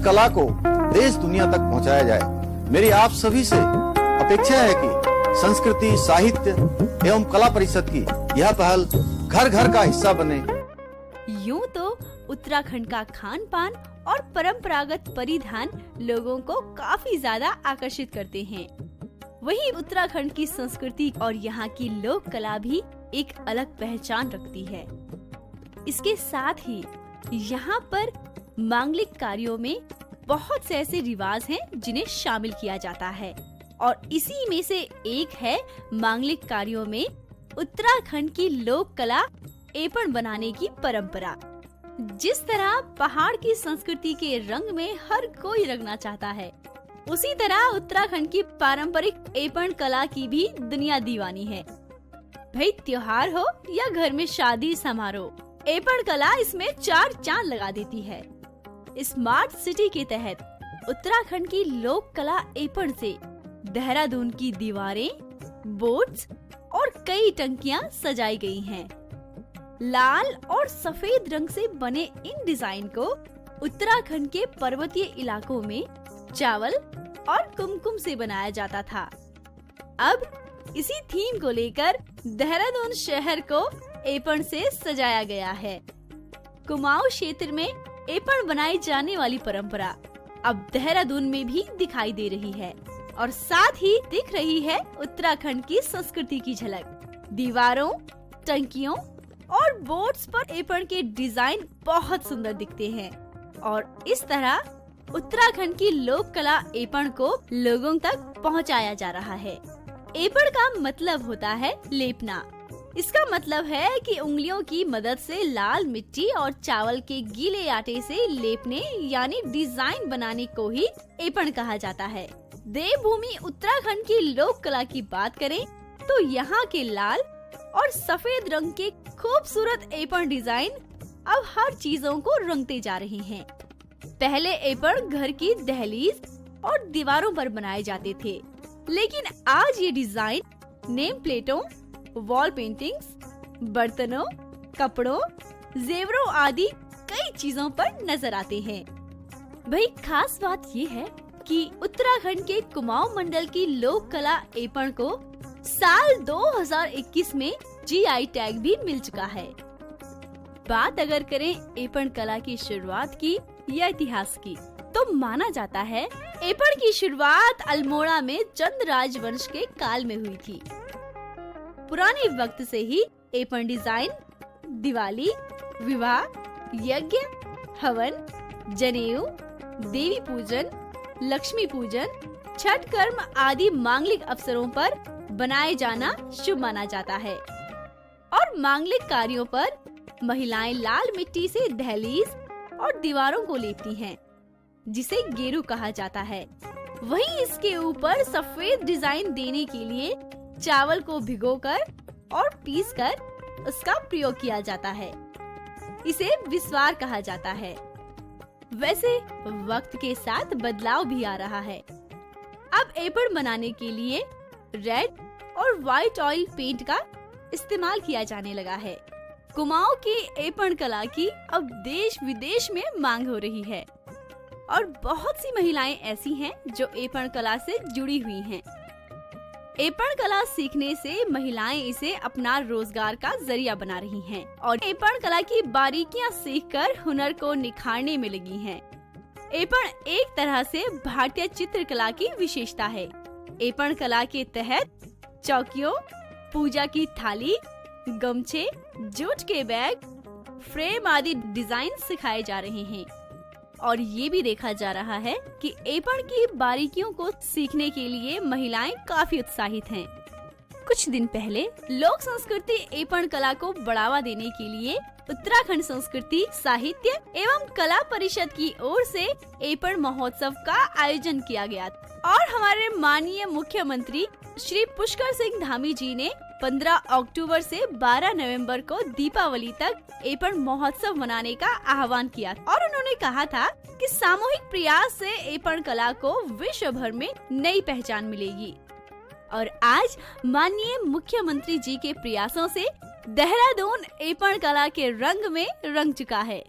कला को देश दुनिया तक पहुंचाया जाए। मेरी आप सभी से अपेक्षा है कि संस्कृति, साहित्य एवं कला परिषद की यह पहल घर घर का हिस्सा बने। यूं तो उत्तराखंड का खान पान और परंपरागत परिधान लोगों को काफी ज्यादा आकर्षित करते हैं। वहीं उत्तराखंड की संस्कृति और यहाँ की लोक कला भी एक अलग पहचान रखती है। इसके साथ ही यहाँ पर मांगलिक कार्यों में बहुत से ऐसे रिवाज हैं जिन्हें शामिल किया जाता है और इसी में से एक है मांगलिक कार्यों में उत्तराखंड की लोक कला एपण बनाने की परंपरा। जिस तरह पहाड़ की संस्कृति के रंग में हर कोई रंगना चाहता है, उसी तरह उत्तराखंड की पारंपरिक एपण कला की भी दुनिया दीवानी है। भाई त्योहार हो या घर में शादी समारोह, एपण कला इसमें चार चांद लगा देती है। स्मार्ट सिटी के तहत उत्तराखंड की लोक कला एपण से देहरादून की दीवारें, बोर्ड्स और कई टंकियां सजाई गई हैं। लाल और सफेद रंग से बने इन डिजाइन को उत्तराखंड के पर्वतीय इलाकों में चावल और कुमकुम से बनाया जाता था। अब इसी थीम को लेकर देहरादून शहर को एपण से सजाया गया है। कुमाऊं क्षेत्र में एपण बनाई जाने वाली परंपरा अब देहरादून में भी दिखाई दे रही है और साथ ही दिख रही है उत्तराखंड की संस्कृति की झलक। दीवारों, टंकियों और बोर्ड्स पर एपण के डिजाइन बहुत सुंदर दिखते हैं और इस तरह उत्तराखंड की लोक कला एपण को लोगों तक पहुंचाया जा रहा है। एपण का मतलब होता है लेपना। इसका मतलब है कि उंगलियों की मदद से लाल मिट्टी और चावल के गीले आटे से लेपने यानी डिजाइन बनाने को ही एपण कहा जाता है। देवभूमि उत्तराखंड की लोक कला की बात करें तो यहाँ के लाल और सफेद रंग के खूबसूरत एपण डिजाइन अब हर चीजों को रंगते जा रहे हैं। पहले एपण घर की दहलीज और दीवारों पर बनाए जाते थे, लेकिन आज ये डिजाइन नेम प्लेटों, वॉल पेंटिंग्स, बर्तनों, कपड़ों, जेवरों आदि कई चीजों पर नजर आते हैं। भाई खास बात ये है कि उत्तराखंड के कुमाऊं मंडल की लोक कला एपण को साल 2021 में जीआई टैग भी मिल चुका है। बात अगर करें एपण कला की शुरुआत की या इतिहास की, तो माना जाता है एपण की शुरुआत अल्मोड़ा में चंद राजवंश के काल में हुई थी। पुराने वक्त से ही एपण डिजाइन दिवाली, विवाह, यज्ञ, हवन, जनेऊ, देवी पूजन, लक्ष्मी पूजन, छठ कर्म आदि मांगलिक अवसरों पर बनाए जाना शुभ माना जाता है और मांगलिक कार्यों पर महिलाएं लाल मिट्टी से दहलीज और दीवारों को लेपती हैं, जिसे गेरू कहा जाता है। वहीं इसके ऊपर सफेद डिजाइन देने के लिए चावल को भिगोकर और पीसकर उसका प्रयोग किया जाता है। इसे विस्वार कहा जाता है। वैसे वक्त के साथ बदलाव भी आ रहा है। अब एपण बनाने के लिए रेड और व्हाइट ऑयल पेंट का इस्तेमाल किया जाने लगा है। कुमाऊं की एपण कला की अब देश विदेश में मांग हो रही है और बहुत सी महिलाएं ऐसी हैं जो एपण कला से जुड़ी हुई हैं। एपण कला सीखने से महिलाएं इसे अपना रोजगार का जरिया बना रही हैं और एपण कला की बारीकियां सीखकर हुनर को निखारने में लगी हैं। एपण एक तरह से भारतीय चित्रकला की विशेषता है। एपण कला के तहत चौकियों, पूजा की थाली, गमछे, जूट के बैग, फ्रेम आदि डिजाइन सिखाए जा रहे हैं और ये भी देखा जा रहा है कि एपण की बारीकियों को सीखने के लिए महिलाएं काफी उत्साहित हैं। कुछ दिन पहले लोक संस्कृति एपण कला को बढ़ावा देने के लिए उत्तराखंड संस्कृति, साहित्य एवं कला परिषद की ओर से एपण महोत्सव का आयोजन किया गया और हमारे माननीय मुख्यमंत्री श्री पुष्कर सिंह धामी जी ने 15 अक्टूबर से 12 नवंबर को दीपावली तक एपण महोत्सव मनाने का आह्वान किया और उन्होंने कहा था कि सामूहिक प्रयास से एपण कला को विश्व भर में नई पहचान मिलेगी। और आज माननीय मुख्यमंत्री जी के प्रयासों से देहरादून एपण कला के रंग में रंग चुका है।